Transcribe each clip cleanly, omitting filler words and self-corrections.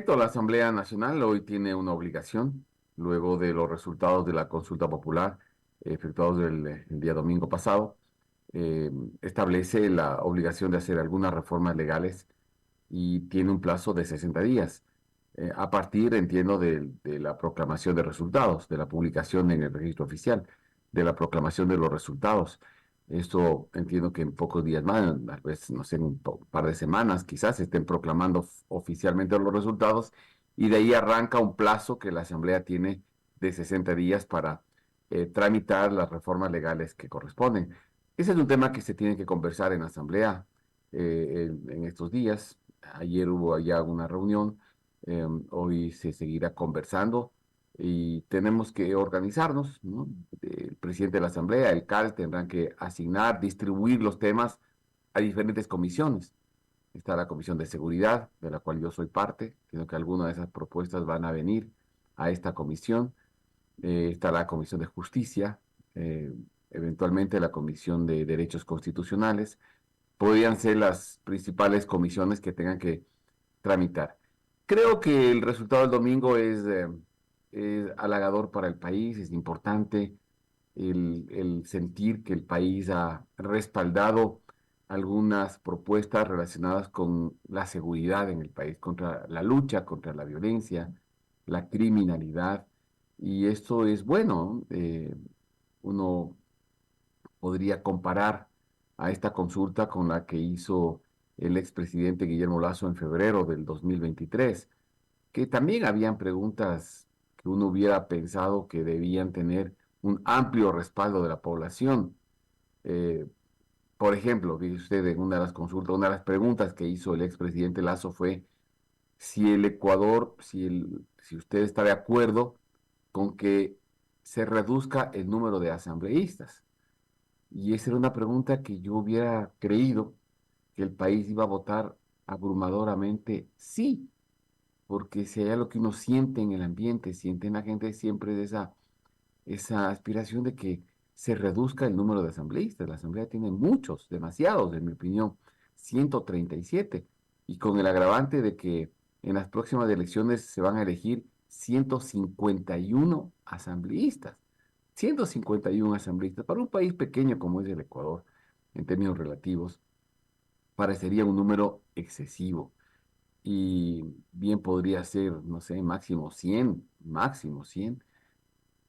efecto, la Asamblea Nacional hoy tiene una obligación, luego de los resultados de la consulta popular efectuados el día domingo pasado, eh, establece la obligación de hacer algunas reformas legales y tiene un plazo de 60 días, a partir, entiendo, de la proclamación de resultados, de la publicación en el registro oficial, de la proclamación de los resultados. Esto entiendo que en pocos días más, tal vez, no sé, en un par de semanas, quizás se estén proclamando oficialmente los resultados y de ahí arranca un plazo que la Asamblea tiene de 60 días para tramitar las reformas legales que corresponden. Ese es un tema que se tiene que conversar en la Asamblea en estos días. Ayer hubo allá una reunión, hoy se seguirá conversando y tenemos que organizarnos, ¿no? El presidente de la Asamblea, el CAL, tendrán que asignar, distribuir los temas a diferentes comisiones. Está la Comisión de Seguridad, de la cual yo soy parte, creo que algunas de esas propuestas van a venir a esta comisión. Está la Comisión de Justicia, eh, eventualmente la Comisión de Derechos Constitucionales. Podrían ser las principales comisiones que tengan que tramitar. Creo que el resultado del domingo es halagador para el país, es importante el sentir que el país ha respaldado algunas propuestas relacionadas con la seguridad en el país, contra la lucha contra la violencia, la criminalidad, y esto es bueno. Uno podría comparar a esta consulta con la que hizo el expresidente Guillermo Lasso en febrero del 2023, que también habían preguntas que uno hubiera pensado que debían tener un amplio respaldo de la población. Eh, por ejemplo, dice usted en una de las consultas, una de las preguntas que hizo el expresidente Lasso fue si el Ecuador, si usted está de acuerdo con que se reduzca el número de asambleístas. Y esa era una pregunta que yo hubiera creído que el país iba a votar abrumadoramente sí, porque si hay algo que uno siente en el ambiente, siente en la gente siempre de esa aspiración de que se reduzca el número de asambleístas. La asamblea tiene muchos, demasiados, en mi opinión, 137, y con el agravante de que en las próximas elecciones se van a elegir 151 asambleístas. 151 asambleístas para un país pequeño como es el Ecuador, en términos relativos, parecería un número excesivo y bien podría ser, no sé, máximo 100, máximo 100.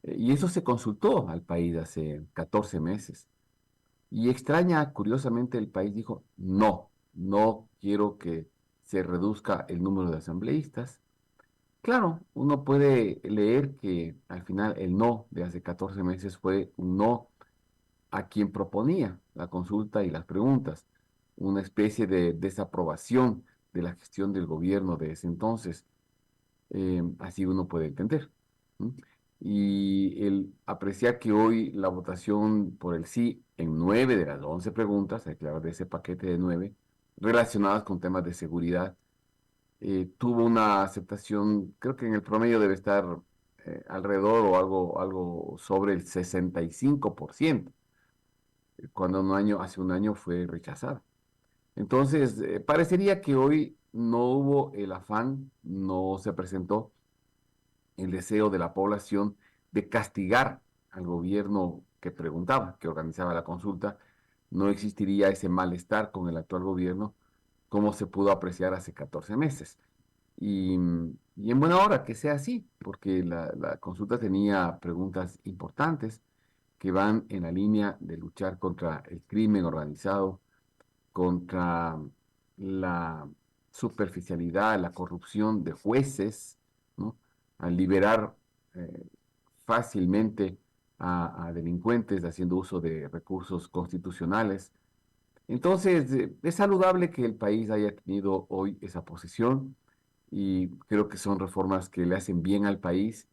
Y eso se consultó al país hace 14 meses. Y extraña, curiosamente, el país dijo, no, no quiero que se reduzca el número de asambleístas. Claro, uno puede leer que al final el no de hace 14 meses fue un no a quien proponía la consulta y las preguntas, una especie de desaprobación de la gestión del gobierno de ese entonces. Así uno puede entender. ¿M? Y el apreciar que hoy la votación por el sí en 9 de las 11 preguntas, hay que hablar de ese paquete de 9, relacionadas con temas de seguridad, tuvo una aceptación, creo que en el promedio debe estar alrededor o algo sobre el 65%, cuando hace un año fue rechazada. Entonces, parecería que hoy no hubo el afán, no se presentó el deseo de la población de castigar al gobierno que preguntaba, que organizaba la consulta. No existiría ese malestar con el actual gobierno como se pudo apreciar hace 14 meses. Y en buena hora que sea así, porque la consulta tenía preguntas importantes que van en la línea de luchar contra el crimen organizado, contra la superficialidad, la corrupción de jueces, ¿no? Al liberar eh, fácilmente a delincuentes haciendo uso de recursos constitucionales. Entonces, es saludable que el país haya tenido hoy esa posición y creo que son reformas que le hacen bien al país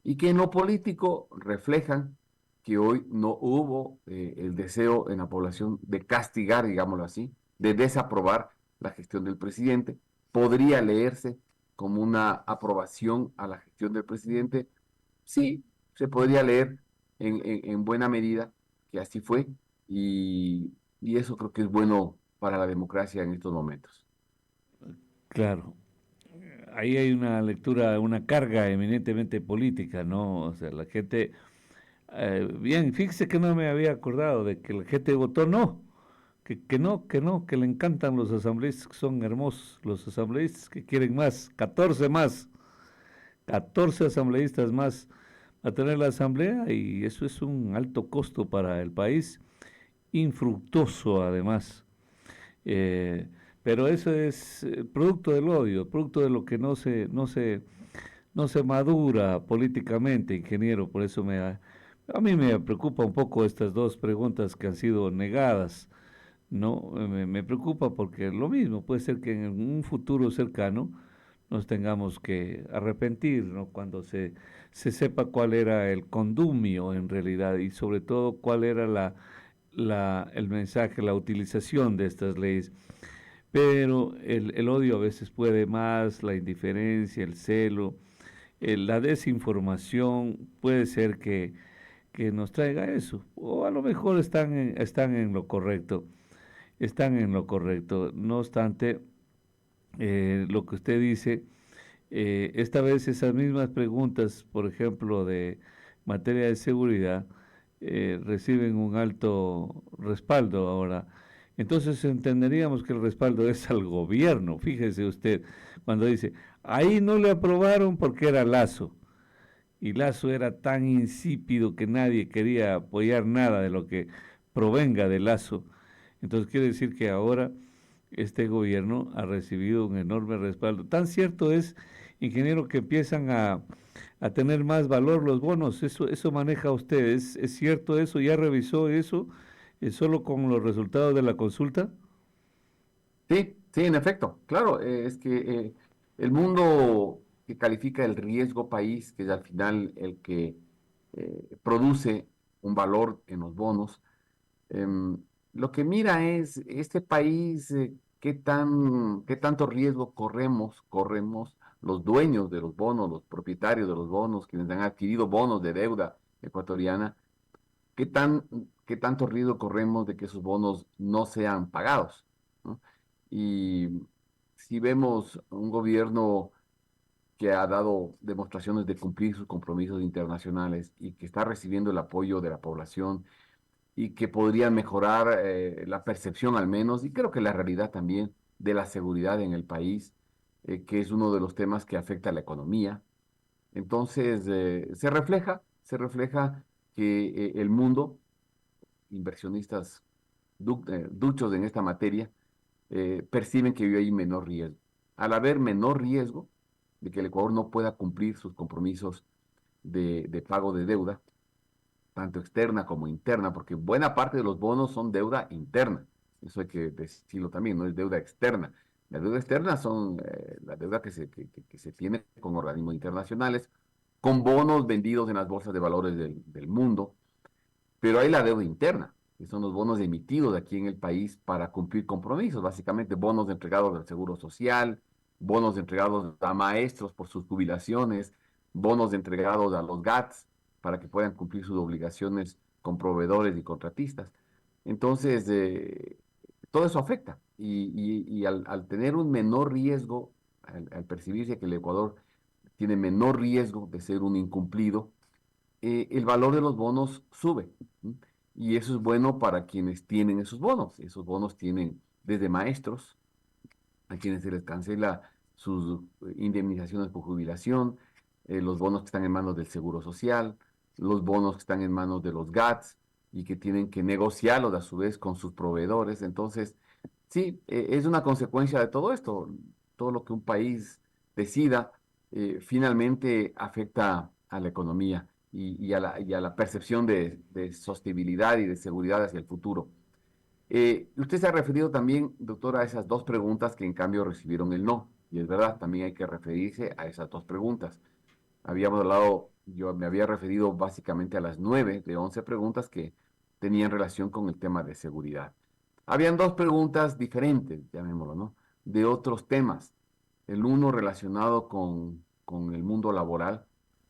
y que en lo político reflejan que hoy no hubo el deseo en la población de castigar, digámoslo así, de desaprobar la gestión del presidente. Podría leerse como una aprobación a la gestión del presidente. Sí, se podría leer en buena medida que así fue y eso creo que es bueno para la democracia en estos momentos. Claro. ahí hay una lectura, una carga eminentemente política, ¿no? O sea, la gente, bien, fíjese que no me había acordado de que la gente votó no, que le encantan los asambleístas, que son hermosos, los asambleístas que quieren más, 14 más, 14 asambleístas más a tener la asamblea y eso es un alto costo para el país, infructuoso además. Eh, pero eso es producto del odio, producto de lo que no se madura políticamente, ingeniero. Por eso a mí me preocupa un poco estas dos preguntas que han sido negadas. No, me preocupa porque lo mismo, puede ser que en un futuro cercano nos tengamos que arrepentir, ¿no? Cuando se sepa cuál era el condumio en realidad y sobre todo cuál era el mensaje, la utilización de estas leyes. Pero el odio a veces puede más, la indiferencia, el celo, la desinformación puede ser que nos traiga eso. O a lo mejor están en lo correcto, están en lo correcto. No obstante, lo que usted dice, esta vez esas mismas preguntas, por ejemplo, de materia de seguridad, reciben un alto respaldo ahora. Entonces entenderíamos que el respaldo es al gobierno. Fíjese usted, cuando dice, ahí no le aprobaron porque era Lazo. Y Lazo era tan insípido que nadie quería apoyar nada de lo que provenga de Lazo. Entonces quiere decir que ahora este gobierno ha recibido un enorme respaldo. Tan cierto es, ingeniero, que empiezan a tener más valor los bonos. Eso maneja usted. Es cierto eso? ¿Ya revisó eso solo con los resultados de la consulta? Sí, sí, en efecto, claro, es que el mundo que califica el riesgo país, que es al final el que produce un valor en los bonos, lo que mira es este país, qué tanto riesgo corremos los dueños de los bonos, los propietarios de los bonos, quienes han adquirido bonos de deuda ecuatoriana, qué tan, qué tanto riesgo corremos de que esos bonos no sean pagados, ¿no? Y si vemos un gobierno que ha dado demostraciones de cumplir sus compromisos internacionales y que está recibiendo el apoyo de la población y que podría mejorar la percepción al menos, y creo que la realidad también de la seguridad en el país, que es uno de los temas que afecta a la economía. Entonces, se refleja que el mundo, inversionistas duchos en esta materia, perciben que hay menor riesgo. Al haber menor riesgo de que el Ecuador no pueda cumplir sus compromisos de pago de deuda, tanto externa como interna, porque buena parte de los bonos son deuda interna. Eso hay que decirlo también, no es deuda externa. La deuda externa son la deuda que se tiene con organismos internacionales, con bonos vendidos en las bolsas de valores del mundo, pero hay la deuda interna, que son los bonos emitidos aquí en el país para cumplir compromisos, básicamente bonos entregados al Seguro Social, bonos entregados a maestros por sus jubilaciones, bonos entregados a los GATS para que puedan cumplir sus obligaciones con proveedores y contratistas. Entonces, todo eso afecta y al tener un menor riesgo, al percibirse que el Ecuador tiene menor riesgo de ser un incumplido, el valor de los bonos sube. ¿Sí? Y eso es bueno para quienes tienen esos bonos. Esos bonos tienen desde maestros, a quienes se les cancela sus indemnizaciones por jubilación, los bonos que están en manos del Seguro Social, los bonos que están en manos de los GATS y que tienen que negociarlos a su vez con sus proveedores. Entonces, sí, es una consecuencia de todo esto. Todo lo que un país decida finalmente afecta a la economía y a la percepción de sostenibilidad y de seguridad hacia el futuro. Usted se ha referido también, doctora, a esas dos preguntas que en cambio recibieron el no. Y es verdad, también hay que referirse a esas dos preguntas. Habíamos hablado, yo me había referido básicamente a las 9 de 11 preguntas que tenían relación con el tema de seguridad. Habían dos preguntas diferentes, llamémoslo, ¿no? De otros temas. El uno relacionado con el mundo laboral,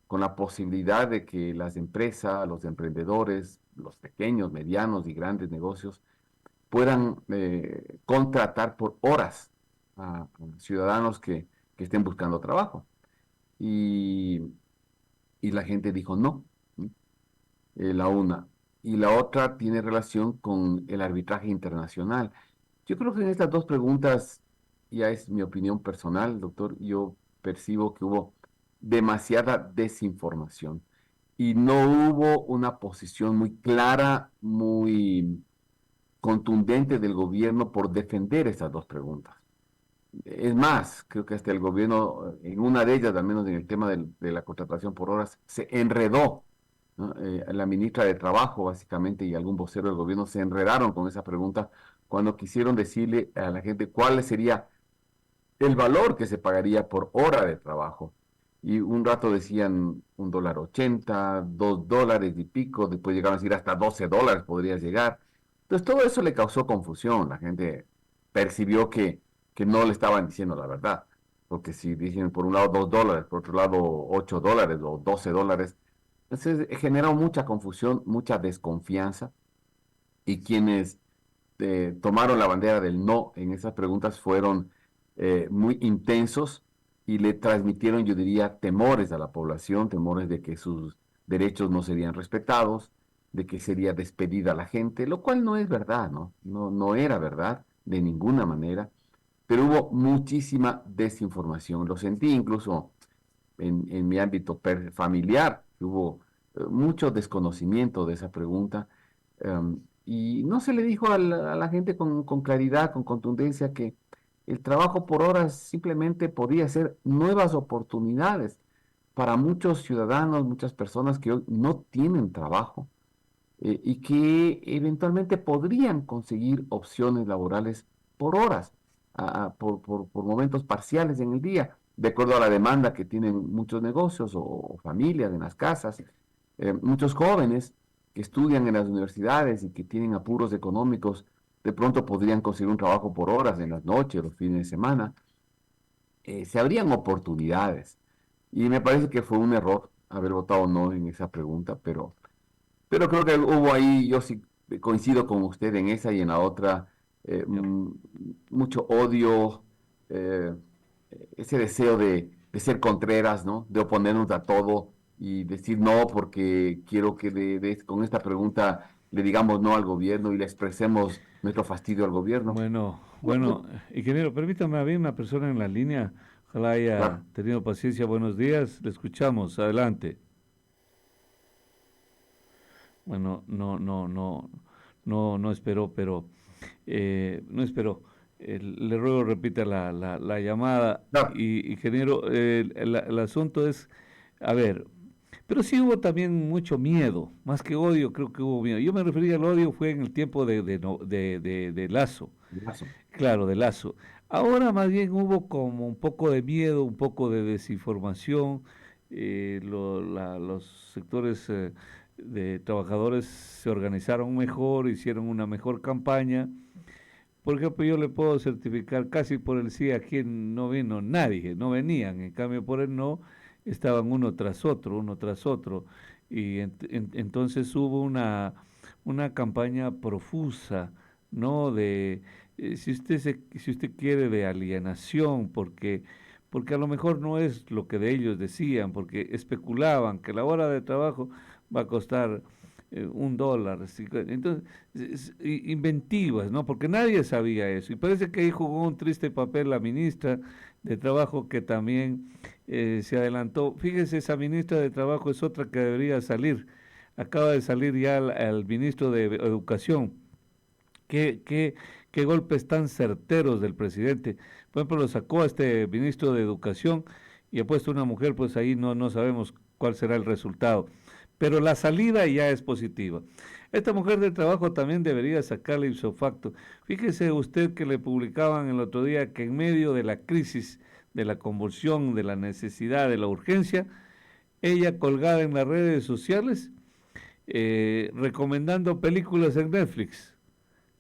con la posibilidad de que las empresas, los emprendedores, los pequeños, medianos y grandes negocios puedan contratar por horas a ciudadanos que que estén buscando trabajo. Y, y la gente dijo no, ¿no? La una. Y la otra tiene relación con el arbitraje internacional. Yo creo que en estas dos preguntas, ya es mi opinión personal, doctor, yo percibo que hubo demasiada desinformación y no hubo una posición muy clara, muy contundente del gobierno por defender esas dos preguntas. Es más, creo que hasta el gobierno, en una de ellas, al menos en el tema de la contratación por horas, se enredó, ¿no? La ministra de Trabajo, básicamente, y algún vocero del gobierno se enredaron con esa pregunta cuando quisieron decirle a la gente cuál sería el valor que se pagaría por hora de trabajo. Y un rato decían $1.80, $2 y pico, después llegaron a decir hasta $12 podría llegar. Entonces todo eso le causó confusión. La gente percibió que no le estaban diciendo la verdad. Porque si dicen por un lado $2, por otro lado $8 o $12, entonces generó mucha confusión, mucha desconfianza. Y quienes tomaron la bandera del no en esas preguntas fueron muy intensos y le transmitieron, yo diría, temores a la población, temores de que sus derechos no serían respetados, de que sería despedida la gente, lo cual no es verdad, ¿no? No, no era verdad de ninguna manera, pero hubo muchísima desinformación. Lo sentí incluso en mi ámbito familiar, que hubo mucho desconocimiento de esa pregunta. Y no se le dijo a la gente con claridad, con contundencia, que el trabajo por horas simplemente podía ser nuevas oportunidades para muchos ciudadanos, muchas personas que hoy no tienen trabajo, y que eventualmente podrían conseguir opciones laborales por horas, por momentos parciales en el día, de acuerdo a la demanda que tienen muchos negocios o familias en las casas. Muchos jóvenes que estudian en las universidades y que tienen apuros económicos, de pronto podrían conseguir un trabajo por horas en las noches, los fines de semana. Se abrían oportunidades. Y me parece que fue un error haber votado no en esa pregunta, pero creo que hubo ahí, yo sí coincido con usted en esa y en la otra, Ya. mucho odio, eh, ese deseo de ser contreras, ¿no? De oponernos a todo y decir no porque quiero que con esta pregunta le digamos no al gobierno y le expresemos nuestro fastidio al gobierno. Bueno, ingeniero, permítame, había una persona en la línea, ojalá haya Claro. tenido paciencia. Buenos días, le escuchamos, adelante. Bueno, no esperó, pero no esperó. Le ruego repita la llamada. Claro. Y ingeniero, el asunto es, a ver, pero sí hubo también mucho miedo, más que odio, creo que hubo miedo. Yo me refería al odio fue en el tiempo de Lazo, Lazo. claro, de Lazo. Ahora más bien hubo como un poco de miedo, un poco de desinformación. Los sectores de trabajadores se organizaron mejor, hicieron una mejor campaña. Por ejemplo, yo le puedo certificar casi por el sí aquí no vino nadie, no venían. En cambio, por el no estaban uno tras otro, uno tras otro. Y entonces hubo una campaña profusa, ¿no? De, si usted quiere, de alienación, porque a lo mejor no es lo que de ellos decían, porque especulaban que la hora de trabajo va a costar $1. Entonces, inventivas, ¿no? Porque nadie sabía eso. Y parece que ahí jugó un triste papel la ministra de Trabajo que también se adelantó. Fíjese, esa ministra de Trabajo es otra que debería salir. Acaba de salir ya el ministro de Educación. Qué golpes tan certeros del presidente. Por ejemplo, lo sacó a este ministro de Educación y ha puesto una mujer, pues ahí no sabemos cuál será el resultado. Pero la salida ya es positiva. Esta mujer de trabajo también debería sacarle ipso facto. Fíjese usted que le publicaban el otro día que en medio de la crisis, de la convulsión, de la necesidad, de la urgencia, ella colgada en las redes sociales, recomendando películas en Netflix,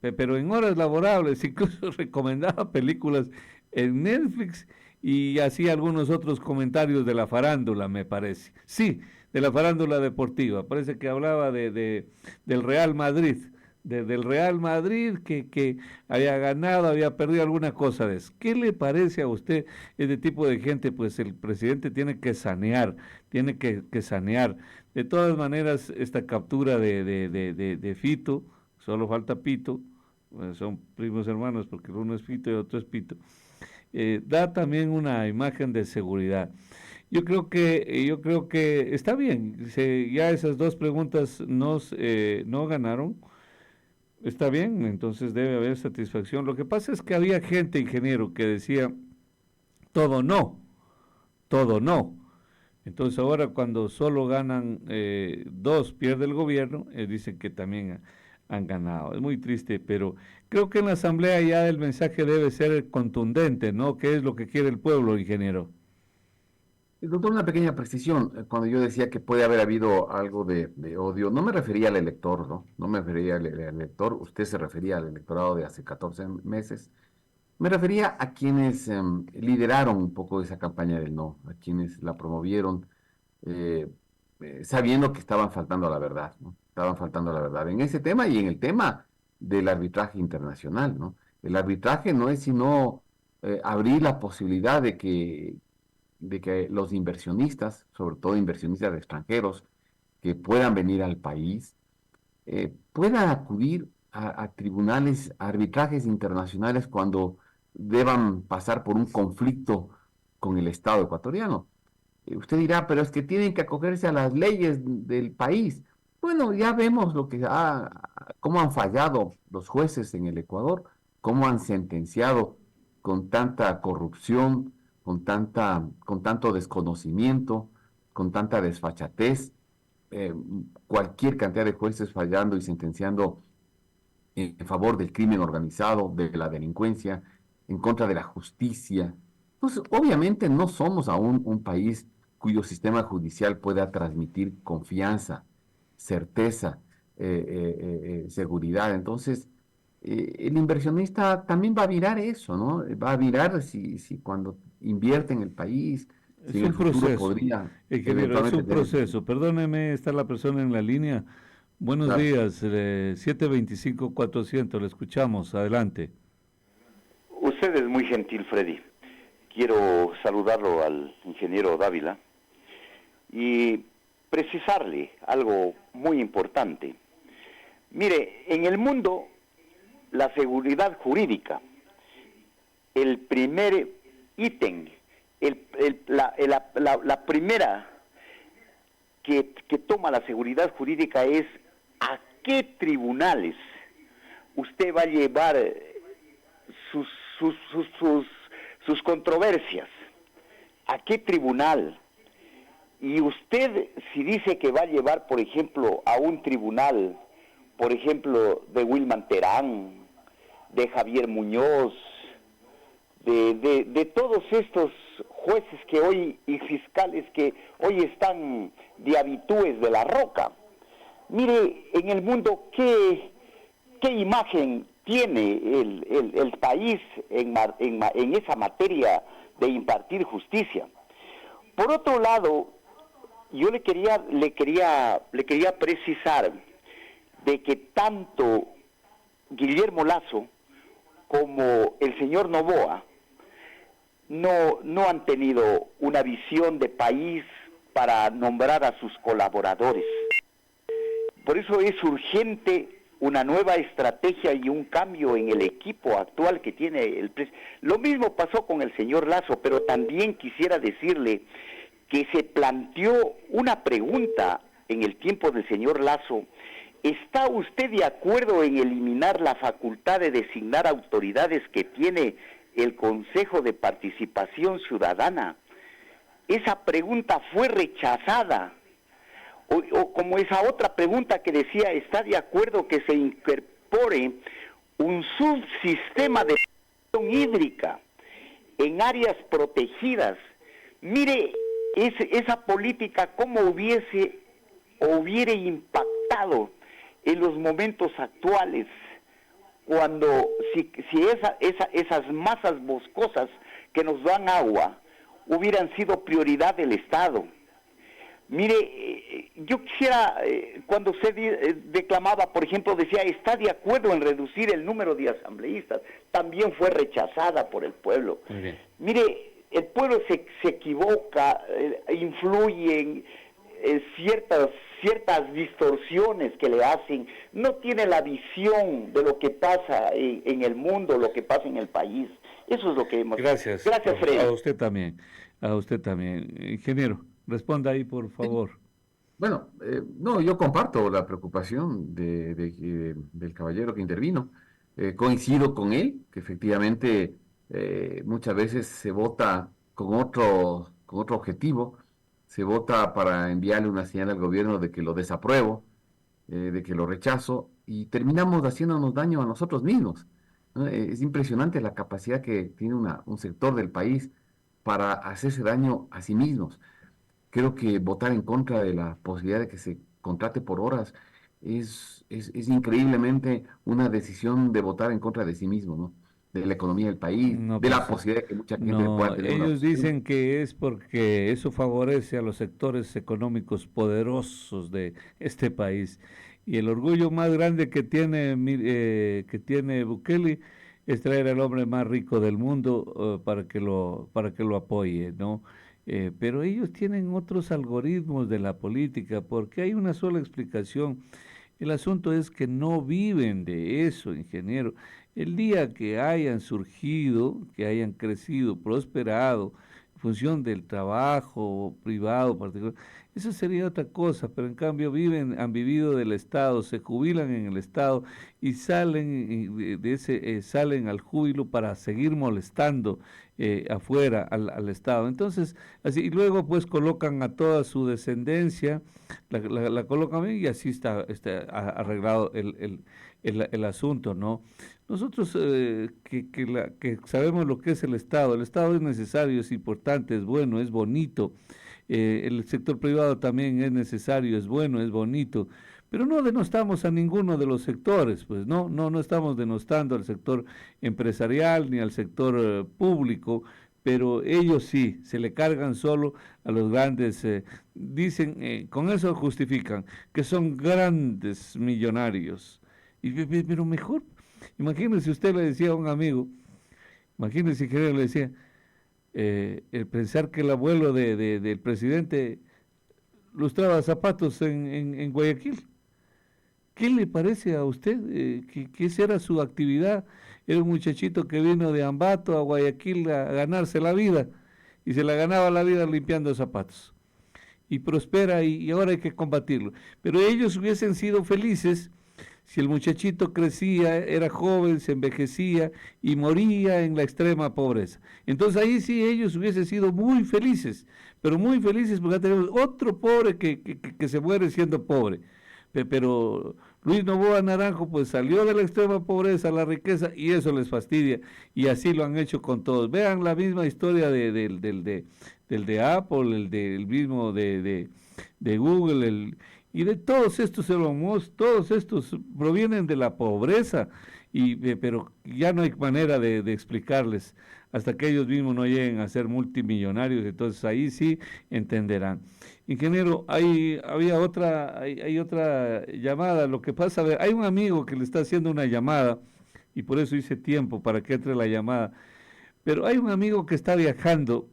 pero en horas laborables, incluso recomendaba películas en Netflix y hacía algunos otros comentarios de la farándula, me parece. Sí, de la farándula deportiva. Parece que hablaba del Real Madrid, del Real Madrid que había ganado, había perdido alguna cosa de eso. ¿Qué le parece a usted este tipo de gente? Pues el presidente tiene que sanear, tiene que sanear. De todas maneras, esta captura de Fito, solo falta Pito, son primos hermanos porque uno es Fito y otro es Pito, da también una imagen de seguridad. Yo creo que está bien. Ya esas dos preguntas no ganaron. Está bien, entonces debe haber satisfacción. Lo que pasa es que había gente, ingeniero, que decía todo no, todo no. Entonces ahora cuando solo ganan dos, pierde el gobierno, dicen que también han ganado. Es muy triste, pero creo que en la asamblea ya el mensaje debe ser contundente, ¿no? ¿Qué es lo que quiere el pueblo, ingeniero? Doctor, una pequeña precisión. Cuando yo decía que puede haber habido algo de odio, no me refería al elector, ¿no? No me refería al elector. Usted se refería al electorado de hace 14 meses. Me refería a quienes lideraron un poco esa campaña del no, a quienes la promovieron, eh, sabiendo que estaban faltando a la verdad, ¿no? Estaban faltando a la verdad en ese tema y en el tema del arbitraje internacional, ¿no? El arbitraje no es sino abrir la posibilidad de que los inversionistas, sobre todo inversionistas extranjeros, que puedan venir al país, puedan acudir a tribunales, a arbitrajes internacionales cuando deban pasar por un conflicto con el Estado ecuatoriano. Usted dirá, pero es que tienen que acogerse a las leyes del país. Bueno, ya vemos cómo han fallado los jueces en el Ecuador, cómo han sentenciado con tanta corrupción, con tanto desconocimiento, con tanta desfachatez, eh, cualquier cantidad de jueces fallando y sentenciando en favor del crimen organizado, de la delincuencia, en contra de la justicia. Pues obviamente no somos aún un país cuyo sistema judicial pueda transmitir confianza, certeza, seguridad. Entonces, el inversionista también va a virar eso, ¿no? Va a virar si cuando invierte en el país, si Es en el un futuro proceso, podría ingeniero, es eventualmente un tener... proceso. Perdóneme, está la persona en la línea. Buenos Claro. días, 725-400, le escuchamos, adelante. Usted es muy gentil, Freddy. Quiero saludarlo al ingeniero Dávila y precisarle algo muy importante. Mire, en el mundo, la seguridad jurídica, el primer ítem, la primera que toma la seguridad jurídica es a qué tribunales usted va a llevar sus, sus, sus, sus, sus controversias. ¿A qué tribunal? Y usted, si dice que va a llevar, por ejemplo, a un tribunal, por ejemplo, de Wilman Terán, de Javier Muñoz, de todos estos jueces que hoy, y fiscales que hoy están de habitúes de la roca. Mire, en el mundo, ¿qué imagen tiene el país en esa materia de impartir justicia? Por otro lado, yo le quería precisar de que tanto Guillermo Lasso como el señor Noboa no han tenido una visión de país para nombrar a sus colaboradores. Por eso es urgente una nueva estrategia y un cambio en el equipo actual que tiene el presidente. Lo mismo pasó con el señor Lasso, pero también quisiera decirle que se planteó una pregunta en el tiempo del señor Lasso. ¿Está usted de acuerdo en eliminar la facultad de designar autoridades que tiene el Consejo de Participación Ciudadana? Esa pregunta fue rechazada. O como esa otra pregunta que decía, ¿está de acuerdo que se incorpore un subsistema de gestión hídrica en áreas protegidas? Mire, esa política cómo hubiera impactado en los momentos actuales, cuando si esas masas boscosas que nos dan agua hubieran sido prioridad del Estado. Mire, yo quisiera, cuando usted declamaba, por ejemplo, decía, está de acuerdo en reducir el número de asambleístas, también fue rechazada por el pueblo. Muy bien. Mire, el pueblo se equivoca, influyen ciertas distorsiones que le hacen, no tiene la visión de lo que pasa en el mundo, lo que pasa en el país. Eso es lo que hemos... Gracias. Gracias, Freddy. A usted también. A usted también. Ingeniero, responda ahí, por favor. Bueno, no, yo comparto la preocupación del caballero que intervino. Coincido con él, que efectivamente muchas veces se vota con otro objetivo, se vota para enviarle una señal al gobierno de que lo desapruebo, de que lo rechazo, y terminamos haciéndonos daño a nosotros mismos, ¿no? Es impresionante la capacidad que tiene un sector del país para hacerse daño a sí mismos. Creo que votar en contra de la posibilidad de que se contrate por horas es increíblemente una decisión de votar en contra de sí mismo, ¿no? De la economía del país, No, de la pues, posibilidad de que mucha gente no, pueda tener una ellos opción. dicen que es porque eso favorece a los sectores económicos poderosos de este país. Y el orgullo más grande que tiene Bukele es traer al hombre más rico del mundo para que lo apoye, ¿no? Pero ellos tienen otros algoritmos de la política, porque hay una sola explicación. El asunto es que no viven de eso, ingeniero. El día que hayan surgido, que hayan crecido, prosperado, en función del trabajo privado particular, eso sería otra cosa, pero en cambio han vivido del Estado, se jubilan en el Estado y salen salen al júbilo para seguir molestando afuera al Estado. Entonces, así, y luego pues colocan a toda su descendencia, la colocan bien y así está arreglado el asunto, ¿no? Nosotros que sabemos lo que es el Estado es necesario, es importante, es bueno, es bonito. El sector privado también es necesario, es bueno, es bonito, pero no denostamos a ninguno de los sectores, pues no estamos denostando al sector empresarial ni al sector público, pero ellos sí, se le cargan solo a los grandes, dicen, con eso justifican que son grandes millonarios. Pero mejor, imagínese, usted le decía a un amigo, imagínese que le decía, el pensar que el abuelo del presidente lustraba zapatos en Guayaquil. ¿Qué le parece a usted que esa era su actividad? Era un muchachito que vino de Ambato a Guayaquil a ganarse la vida y se la ganaba la vida limpiando zapatos. Y prospera y ahora hay que combatirlo. Pero ellos hubiesen sido felices si el muchachito crecía, era joven, se envejecía y moría en la extrema pobreza. Entonces ahí sí ellos hubiesen sido muy felices, pero muy felices porque tenemos otro pobre que se muere siendo pobre. Pero Luis Noboa Naranjo pues salió de la extrema pobreza a la riqueza y eso les fastidia y así lo han hecho con todos. Vean la misma historia del de Apple, el mismo de Google, y de todos estos Elon Musk, todos estos provienen de la pobreza, pero ya no hay manera de explicarles hasta que ellos mismos no lleguen a ser multimillonarios, entonces ahí sí entenderán. Ingeniero, hay otra llamada, lo que pasa, a ver, hay un amigo que le está haciendo una llamada, y por eso hice tiempo para que entre la llamada, pero hay un amigo que está viajando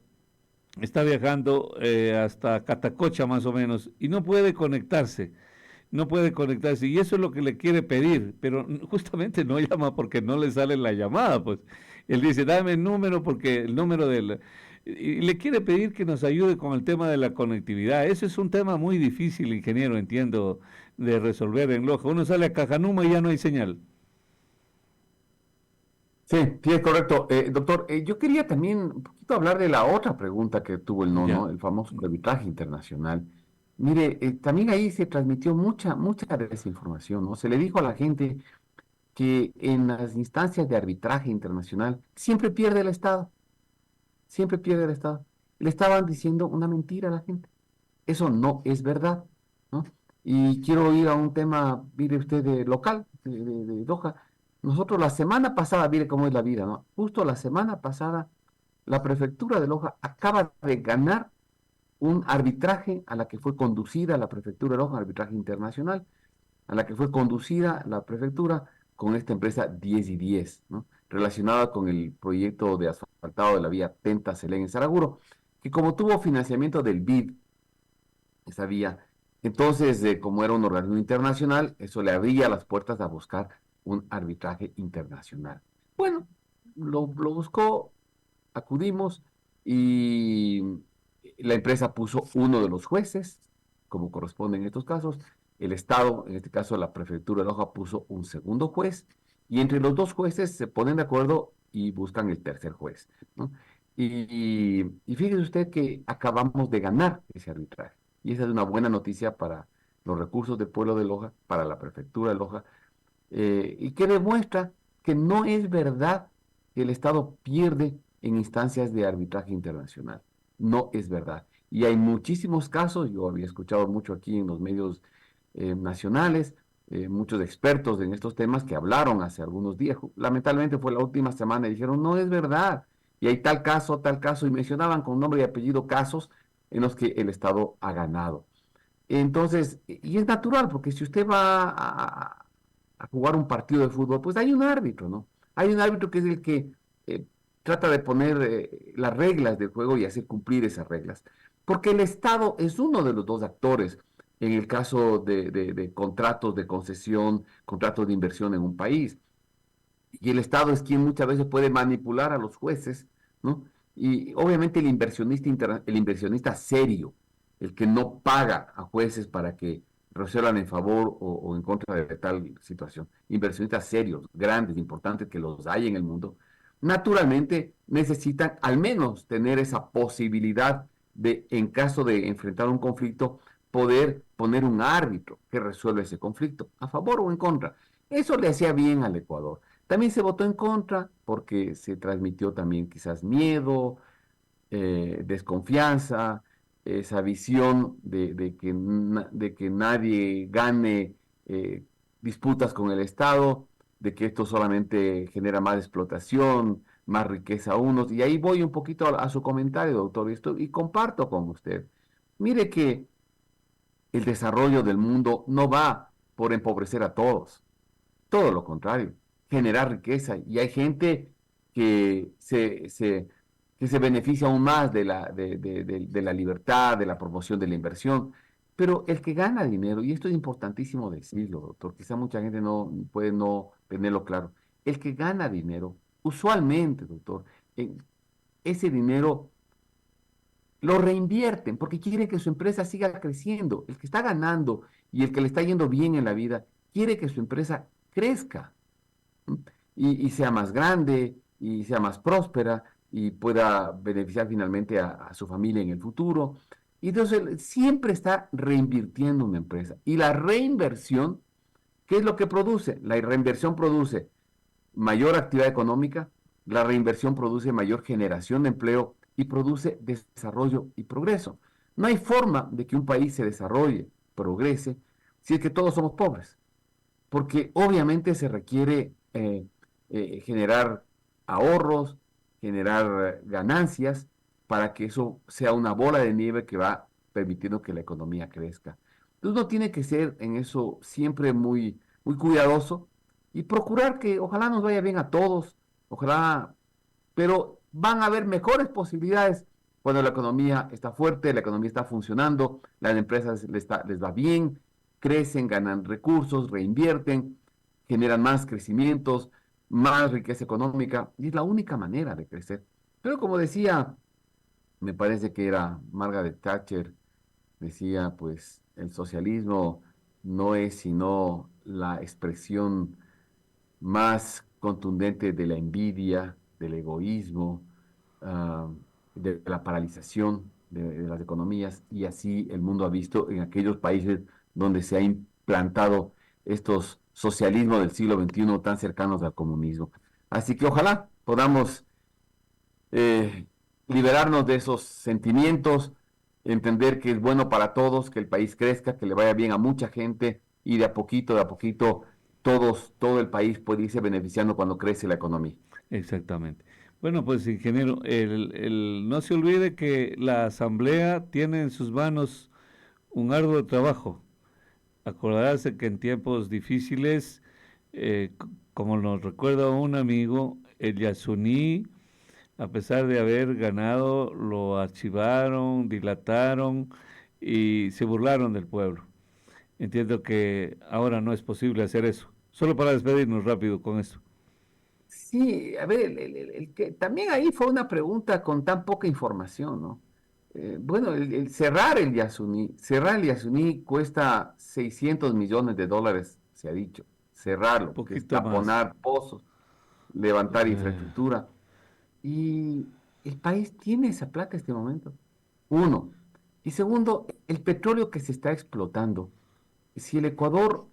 hasta Catacocha más o menos y no puede conectarse, y eso es lo que le quiere pedir, pero justamente no llama porque no le sale la llamada, pues él dice, dame el número porque el número y le quiere pedir que nos ayude con el tema de la conectividad. Eso es un tema muy difícil, ingeniero, entiendo, de resolver en Loja. Uno sale a Cajanuma y ya no hay señal. Sí, sí, es correcto. Doctor, yo quería también un poquito hablar de la otra pregunta que tuvo el Ya. nono, el famoso arbitraje internacional. Mire, también ahí se transmitió mucha desinformación, ¿no? Se le dijo a la gente que en las instancias de arbitraje internacional siempre pierde el Estado, siempre pierde el Estado. Le estaban diciendo una mentira a la gente. Eso no es verdad, ¿no? Y quiero ir a un tema, mire usted, de local, de Doha. Nosotros la semana pasada, mire cómo es la vida, ¿no? Justo la semana pasada, la prefectura de Loja acaba de ganar un arbitraje a la que fue conducida la prefectura de Loja, un arbitraje internacional, a la que fue conducida la prefectura con esta empresa 10 y 10, ¿no? Relacionada con el proyecto de asfaltado de la vía Tenta-Selén en Saraguro, que como tuvo financiamiento del BID, esa vía, entonces, como era un organismo internacional, eso le abría las puertas a buscar un arbitraje internacional. Bueno, lo buscó, acudimos y la empresa puso uno de los jueces, como corresponde en estos casos. El Estado, en este caso la prefectura de Loja, puso un segundo juez y entre los dos jueces se ponen de acuerdo y buscan el tercer juez, ¿no? Y fíjese usted que acabamos de ganar ese arbitraje y esa es una buena noticia para los recursos del pueblo de Loja, para la prefectura de Loja, y que demuestra que no es verdad que el Estado pierde en instancias de arbitraje internacional. No es verdad. Y hay muchísimos casos, yo había escuchado mucho aquí en los medios nacionales, muchos expertos en estos temas que hablaron hace algunos días. Lamentablemente fue la última semana y dijeron, no es verdad. Y hay tal caso, y mencionaban con nombre y apellido casos en los que el Estado ha ganado. Entonces, y es natural, porque si usted va a jugar un partido de fútbol, pues hay un árbitro, ¿no? Hay un árbitro que es el que eh, trata de poner las reglas del juego y hacer cumplir esas reglas. Porque el Estado es uno de los dos actores en el caso de contratos de concesión, contratos de inversión en un país. Y el Estado es quien muchas veces puede manipular a los jueces, ¿no? Y obviamente el inversionista serio, el que no paga a jueces para que resuelvan en favor o en contra de tal situación. Inversionistas serios, grandes, importantes, que los hay en el mundo, naturalmente necesitan al menos tener esa posibilidad de, en caso de enfrentar un conflicto, poder poner un árbitro que resuelva ese conflicto, a favor o en contra. Eso le hacía bien al Ecuador. También se votó en contra porque se transmitió también quizás miedo, desconfianza, esa visión de que nadie gane disputas con el Estado, de que esto solamente genera más explotación, más riqueza a unos. Y ahí voy un poquito a su comentario, doctor, y comparto con usted. Mire que el desarrollo del mundo no va por empobrecer a todos, todo lo contrario, generar riqueza. Y hay gente que que se beneficia aún más de la libertad, de la promoción de la inversión. Pero el que gana dinero, y esto es importantísimo decirlo, doctor, quizá mucha gente no puede no tenerlo claro, el que gana dinero, usualmente, doctor, ese dinero lo reinvierten porque quiere que su empresa siga creciendo. El que está ganando y el que le está yendo bien en la vida quiere que su empresa crezca, ¿no? Y sea más grande y sea más próspera y pueda beneficiar finalmente a su familia en el futuro. Y entonces él siempre está reinvirtiendo una empresa. Y la reinversión, ¿qué es lo que produce? La reinversión produce mayor actividad económica, la reinversión produce mayor generación de empleo y produce desarrollo y progreso. No hay forma de que un país se desarrolle, progrese, si es que todos somos pobres, porque obviamente se requiere generar ahorros, generar ganancias para que eso sea una bola de nieve que va permitiendo que la economía crezca. Entonces uno tiene que ser en eso siempre muy cuidadoso y procurar que ojalá nos vaya bien a todos, ojalá, pero van a haber mejores posibilidades cuando la economía está fuerte, la economía está funcionando, las empresas les va bien, crecen, ganan recursos, reinvierten, generan más crecimientos, más riqueza económica, y es la única manera de crecer. Pero como decía, me parece que era Margaret Thatcher, decía, pues el socialismo no es sino la expresión más contundente de la envidia, del egoísmo, ah, de la paralización de las economías, y así el mundo ha visto en aquellos países donde se ha implantado estos socialismos del siglo XXI tan cercanos al comunismo. Así que ojalá podamos eh, liberarnos de esos sentimientos, entender que es bueno para todos, que el país crezca, que le vaya bien a mucha gente y de a poquito, todo el país puede irse beneficiando cuando crece la economía. Exactamente. Bueno, pues ingeniero, no se olvide que la Asamblea tiene en sus manos un arduo trabajo. Acordarse que en tiempos difíciles, como nos recuerda un amigo, el Yasuní, a pesar de haber ganado, lo archivaron, dilataron y se burlaron del pueblo. Entiendo que ahora no es posible hacer eso. Solo para despedirnos rápido con esto. Sí, a ver, también ahí fue una pregunta con tan poca información, ¿no? Bueno, cerrar el Yasuní cuesta $600 millones, se ha dicho, Un cerrarlo, que es poquito más. taponar pozos, levantar Eh, infraestructura. Y el país tiene esa plata en este momento. Uno. Y segundo, el petróleo que se está explotando. Si el Ecuador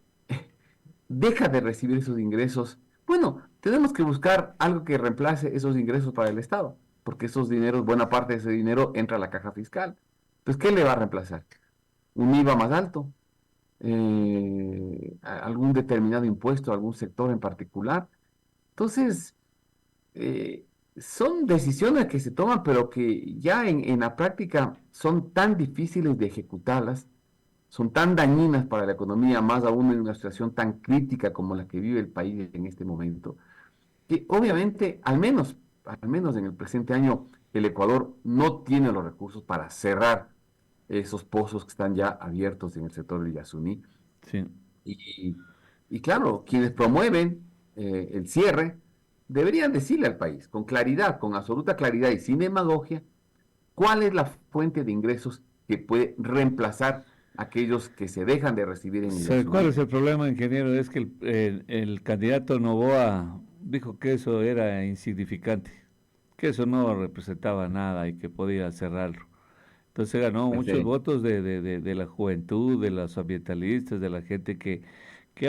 deja de recibir esos ingresos, bueno, tenemos que buscar algo que reemplace esos ingresos para el Estado, porque esos dineros, buena parte de ese dinero entra a la caja fiscal. Pues, ¿qué le va a reemplazar? ¿Un IVA más alto? ¿Algún determinado impuesto a algún sector en particular? Entonces, eh, son decisiones que se toman, pero que ya en la práctica son tan difíciles de ejecutarlas, son tan dañinas para la economía, más aún en una situación tan crítica como la que vive el país en este momento, que obviamente, al menos en el presente año, el Ecuador no tiene los recursos para cerrar esos pozos que están ya abiertos en el sector de Yasuní. sí. Y, y claro, quienes promueven el cierre deberían decirle al país con claridad, con absoluta claridad y sin demagogia, cuál es la fuente de ingresos que puede reemplazar aquellos que se dejan de recibir en el ¿Sabe cuál Yasuní. es el problema, ingeniero? Es que el candidato Novoa dijo que eso era insignificante, que eso no representaba nada y que podía cerrarlo. Entonces ganó muchos Ese- votos de la juventud, de los ambientalistas, de la gente que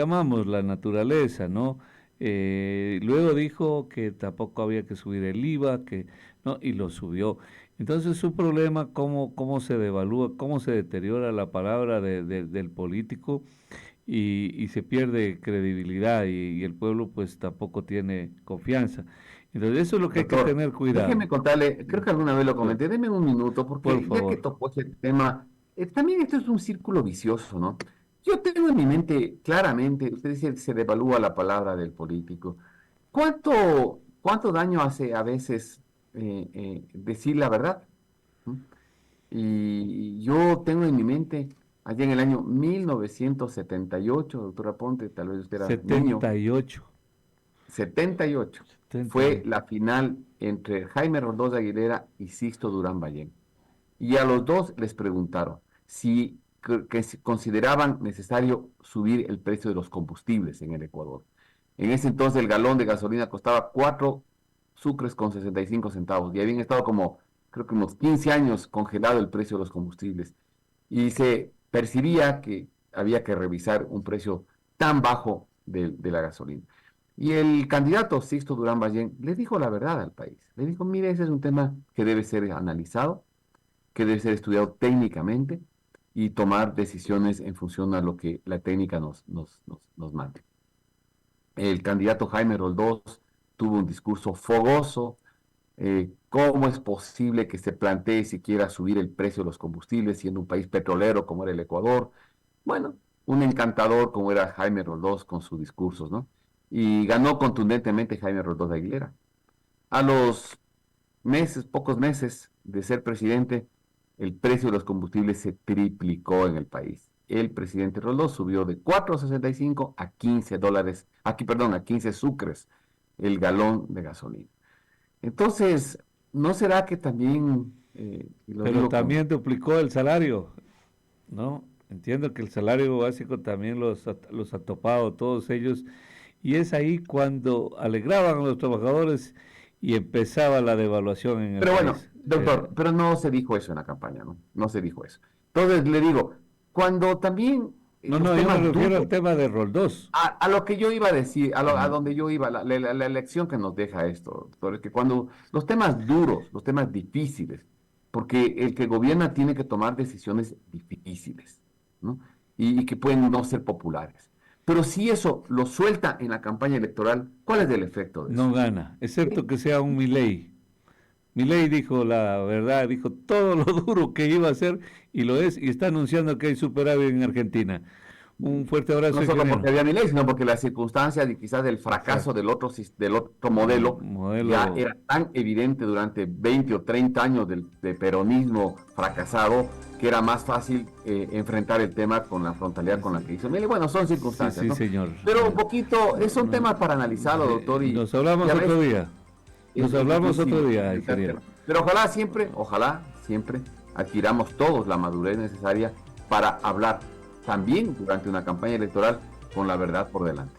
amamos la naturaleza, ¿no? Luego dijo que tampoco había que subir el IVA, que no, y lo subió. Entonces su problema, cómo se devalúa, cómo se deteriora la palabra del político y se pierde credibilidad y el pueblo pues tampoco tiene confianza. Entonces eso es lo que hay que Doctor, tener cuidado. déjeme contarle, creo que alguna vez lo Por, comenté, deme un minuto, por porque ya que favor. tocó ese tema, también esto es un círculo vicioso, ¿no? Yo tengo en mi mente claramente, usted dice que se devalúa la palabra del político. ¿Cuánto daño hace a veces decir la verdad? ¿Mm? Y yo tengo en mi mente, allá en el año 1978, doctora Ponte, tal vez usted era niño, 78. 78 fue 78. la final entre Jaime Roldós de Aguilera y Sixto Durán Ballén. Y a los dos les preguntaron si consideraban necesario subir el precio de los combustibles en el Ecuador. En ese entonces el galón de gasolina costaba 4 sucres con 65 centavos y habían estado como, creo que unos 15 años congelado el precio de los combustibles. Y se percibía que había que revisar un precio tan bajo de la gasolina. Y el candidato Sixto Durán Ballén le dijo la verdad al país. Le dijo, mire, ese es un tema que debe ser analizado, que debe ser estudiado técnicamente y tomar decisiones en función a lo que la técnica nos mande. El candidato Jaime Roldós tuvo un discurso fogoso. ¿Cómo es posible que se plantee siquiera subir el precio de los combustibles siendo un país petrolero como era el Ecuador? Bueno, un encantador como era Jaime Roldós con sus discursos, ¿no? Y ganó contundentemente Jaime Roldós de Aguilera. A los pocos meses de ser presidente, el precio de los combustibles se triplicó en el país. El presidente Roldós subió de 4,65 a $15, a 15 sucres el galón de gasolina. Entonces, ¿no será que también, y lo Pero digo con, también duplicó el salario, ¿no? Entiendo que el salario básico también los ha topado todos ellos. Y es ahí cuando alegraban a los trabajadores y empezaba la devaluación en el pero bueno, país. doctor, pero no se dijo eso en la campaña, ¿no? No se dijo eso. Entonces le digo, cuando también No, los no, yo me temas refiero al duros, tema de Roldós. a lo que yo iba a decir, a Ujú. donde yo iba, la elección que nos deja esto, doctor, es que cuando los temas duros, los temas difíciles, porque el que gobierna tiene que tomar decisiones difíciles, ¿no? Y que pueden no ser populares. Pero si eso lo suelta en la campaña electoral, ¿cuál es el efecto de eso? No gana, excepto que sea un Milei. Milei dijo la verdad, dijo todo lo duro que iba a hacer y lo es, y está anunciando que hay superávit en Argentina. Un fuerte abrazo, No solo ingeniero. porque había mi ley, sino porque las circunstancias y quizás del fracaso Exacto. del otro modelo ya Modelo, era tan evidente durante 20 o 30 años de peronismo fracasado que era más fácil enfrentar el tema con la frontalidad con la que hizo Milei. Bueno, son sí, circunstancias, sí, ¿no? señor. Pero un poquito, son No, temas para analizarlo, doctor, nos hablamos y a otro veces día. Nos es hablamos difícil otro día, enfrentar ingeniero. temas. Pero ojalá siempre adquiramos todos la madurez necesaria para hablar también durante una campaña electoral con la verdad por delante.